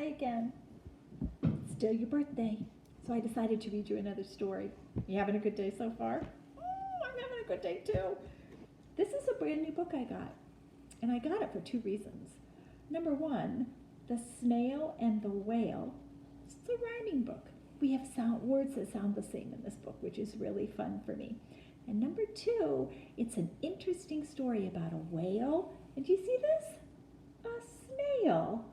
Hi again. It's still your birthday, so I decided to read you another story. You having a good day so far? I'm having a good day too. This is a brand new book I got, and I got it for two reasons. Number one, The Snail and the Whale. It's a rhyming book. We have words that sound the same in this book, which is really fun for me. And number two, it's an interesting story about a whale. And do you see this? A snail.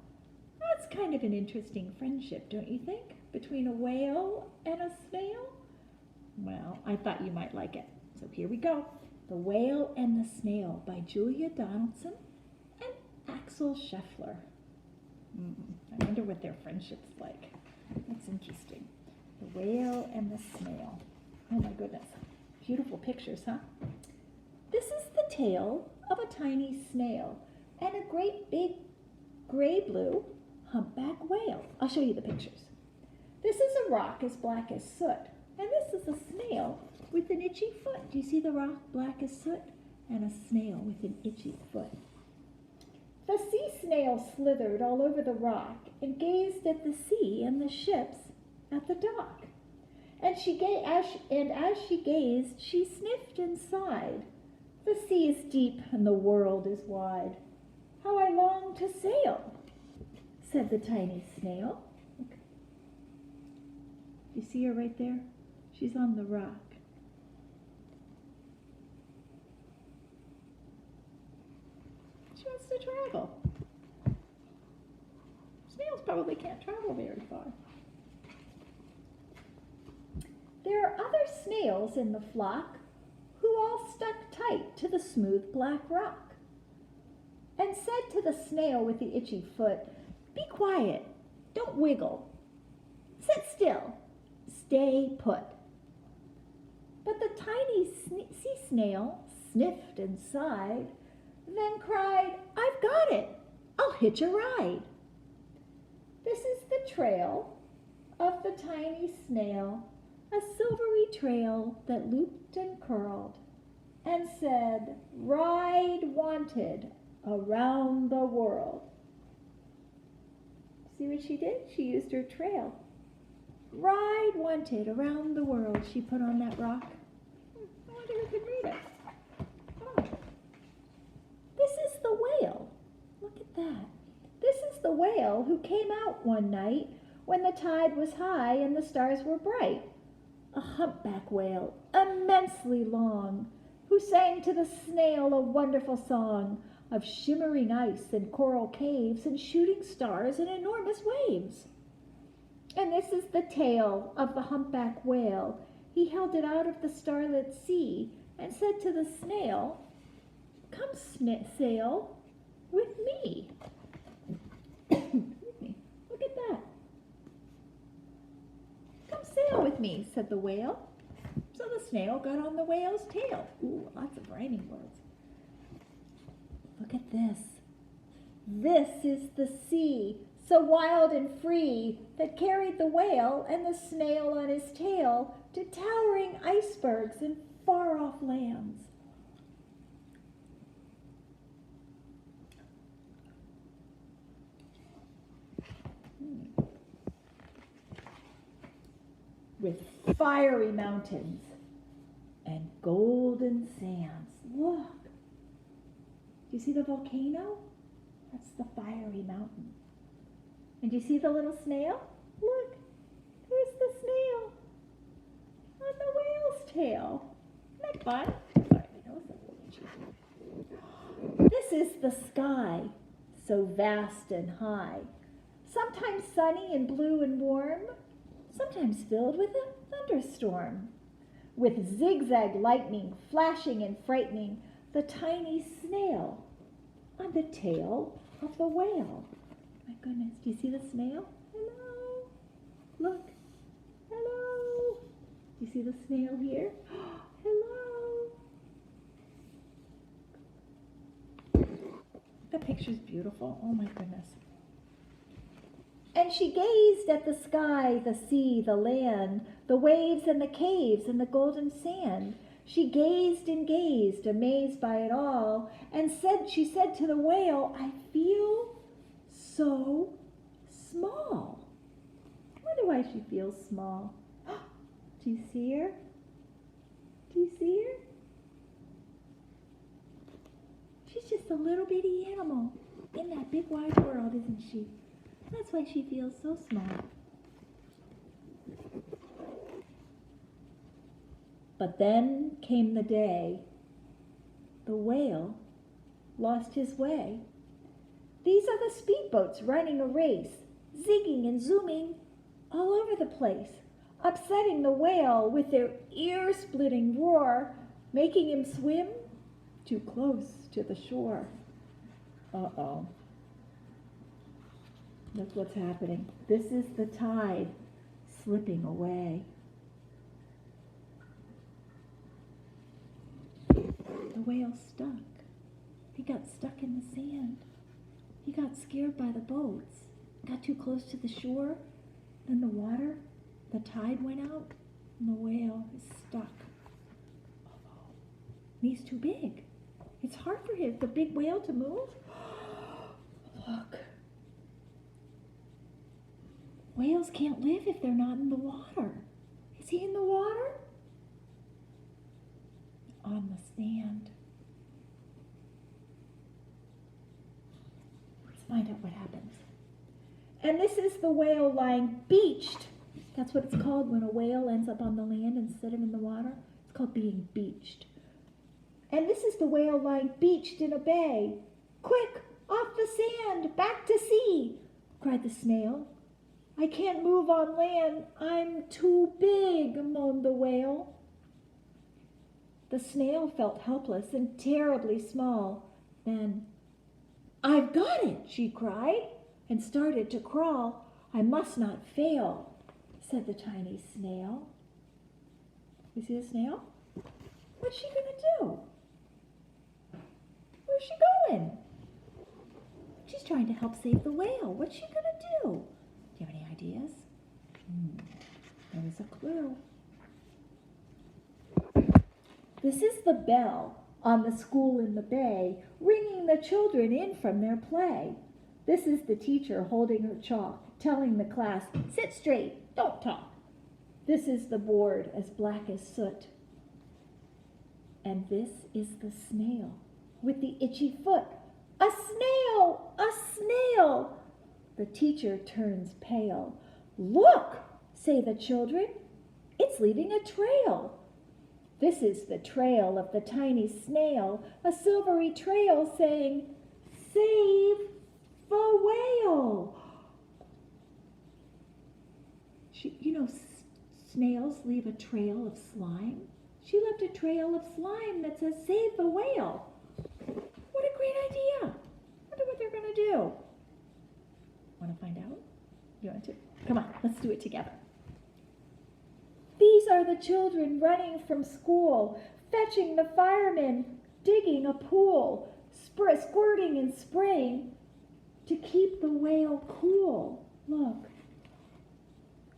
That's kind of an interesting friendship, don't you think? Between a whale and a snail? Well, I thought you might like it. So here we go. The Whale and the Snail by Julia Donaldson and Axel Scheffler. I wonder what their friendship's like. That's interesting. The Whale and the Snail. Oh my goodness. Beautiful pictures, huh? This is the tale of a tiny snail and a great big gray-blue humpback whale. I'll show you the pictures. This is a rock as black as soot, and this is a snail with an itchy foot. Do you see the rock black as soot? And a snail with an itchy foot. The sea snail slithered all over the rock and gazed at the sea and the ships at the dock. And as she gazed, she sniffed and sighed. The sea is deep and the world is wide. How I long to sail, said the tiny snail. Look. You see her right there? She's on the rock. She wants to travel. Snails probably can't travel very far. There are other snails in the flock who all stuck tight to the smooth black rock and said to the snail with the itchy foot, "Be quiet, don't wiggle, sit still, stay put." But the tiny sea snail sniffed and sighed, then cried, "I've got it, I'll hitch a ride." This is the trail of the tiny snail, a silvery trail that looped and curled and said, "Ride wanted around the world." See what she did? She used her trail. Ride wanted around the world, she put on that rock. I wonder who could read it. Oh. This is the whale. Look at that. This is the whale who came out one night when the tide was high and the stars were bright. A humpback whale, immensely long, who sang to the snail a wonderful song of shimmering ice and coral caves and shooting stars and enormous waves. And this is the tale of the humpback whale. He held it out of the starlit sea and said to the snail, "Come sail with me." Look at that. "Come sail with me," said the whale. So the snail got on the whale's tail. Ooh, lots of rhyming words. Look at this. This is the sea, so wild and free, that carried the whale and the snail on his tail to towering icebergs and far-off lands. With fiery mountains and golden sands. Look. Do you see the volcano? That's the fiery mountain. And do you see the little snail? Look, there's the snail on the whale's tail. Isn't that fun? Sorry, my nose is a little itchy. This is the sky, so vast and high, sometimes sunny and blue and warm, sometimes filled with a thunderstorm. With zigzag lightning flashing and frightening the tiny snail on the tail of the whale. My goodness, do you see the snail? Hello. Look. Hello. Do you see the snail here? Hello. That picture's beautiful. Oh my goodness. And she gazed at the sky, the sea, the land, the waves and the caves and the golden sand. She gazed and gazed, amazed by it all, and she said to the whale, "I feel so small. I wonder why she feels small. Do you see her? Do you see her? She's just a little bitty animal in that big wide world, isn't she? That's why she feels so small. But then came the day the whale lost his way. These are the speedboats running a race, zigging and zooming all over the place, upsetting the whale with their ear-splitting roar, making him swim too close to the shore. Uh-oh. Look what's happening. This is the tide slipping away. The whale's stuck. He got stuck in the sand. He got scared by the boats. Got too close to the shore. Then the water, the tide went out, and the whale is stuck. Oh, he's too big. It's hard for the big whale to move. Look. Whales can't live if they're not in the water. Is he in the water? On the sand. Let's find out what happens. And this is the whale lying beached. That's what it's called when a whale ends up on the land instead of in the water. It's called being beached. And this is the whale lying beached in a bay. Quick, off the sand, back to sea, cried the snail. I can't move on land. I'm too big, moaned the whale. The snail felt helpless and terribly small. Then, I've got it, she cried, and started to crawl. I must not fail, said the tiny snail. You see the snail? What's she gonna do? Where's she going? She's trying to help save the whale. What's she gonna do? Do you have any ideas? There is a clue. This is the bell on the school in the bay, ringing the children in from their play. This is the teacher holding her chalk, telling the class, sit straight, don't talk. This is the board as black as soot. And this is the snail with the itchy foot. A snail! A snail! The teacher turns pale. Look, say the children, it's leaving a trail. This is the trail of the tiny snail, a silvery trail saying, save the whale. Snails leave a trail of slime. She left a trail of slime that says, save the whale. What a great idea. Wonder what they're going to do. Want to find out? You want to? Come on, let's do it together. These are the children running from school, fetching the firemen, digging a pool, squirting and spraying to keep the whale cool. Look.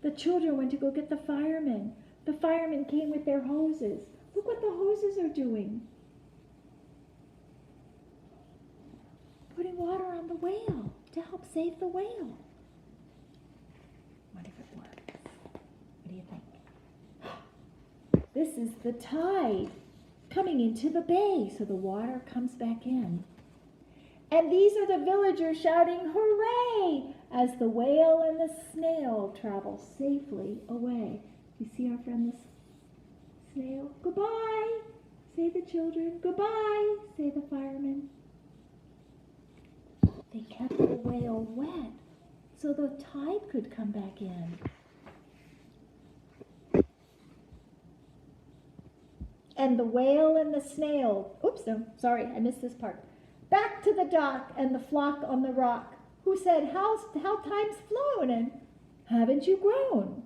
The children went to go get the firemen. The firemen came with their hoses. Look what the hoses are doing. Putting water on the whale to help save the whale. What if it works? What do you think? This is the tide coming into the bay, so the water comes back in. And these are the villagers shouting, hooray, as the whale and the snail travel safely away. You see our friend the snail? Goodbye, say the children. Goodbye, say the firemen. They kept the whale wet so the tide could come back in. And the whale and the snail, oops, no, sorry, I missed this part. Back to the dock and the flock on the rock, who said, how time's flown and haven't you grown?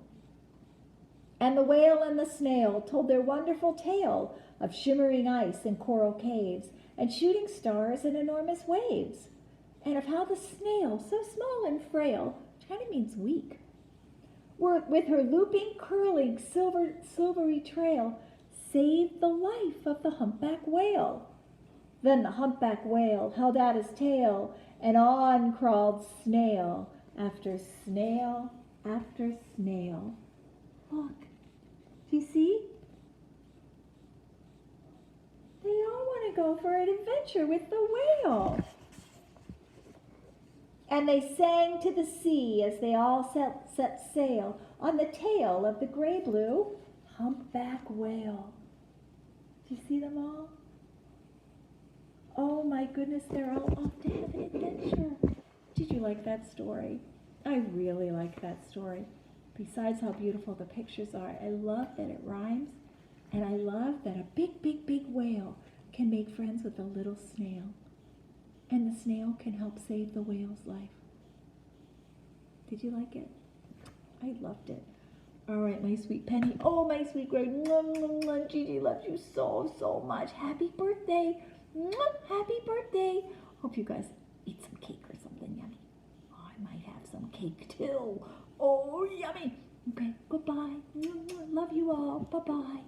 And the whale and the snail told their wonderful tale of shimmering ice and coral caves and shooting stars and enormous waves, and of how the snail, so small and frail, which kind of means weak, with her looping, curling, silvery trail, saved the life of the humpback whale. Then the humpback whale held out his tail, and on crawled Snail, after snail after snail. Look, do you see? They all want to go for an adventure with the whale. And they sang to the sea as they all set sail on the tail of the gray-blue humpback whale. Do you see them all? Oh my goodness, they're all off to have an adventure. Did you like that story? I really like that story. Besides how beautiful the pictures are, I love that it rhymes, and I love that a big, big, big whale can make friends with a little snail, and the snail can help save the whale's life. Did you like it? I loved it. All right, my sweet Penny. Oh, my sweet Greg. Gigi loves you so, so much. Happy birthday. Happy birthday. Hope you guys eat some cake or something yummy. Oh, I might have some cake too. Oh, yummy. Okay, goodbye. Love you all. Bye-bye.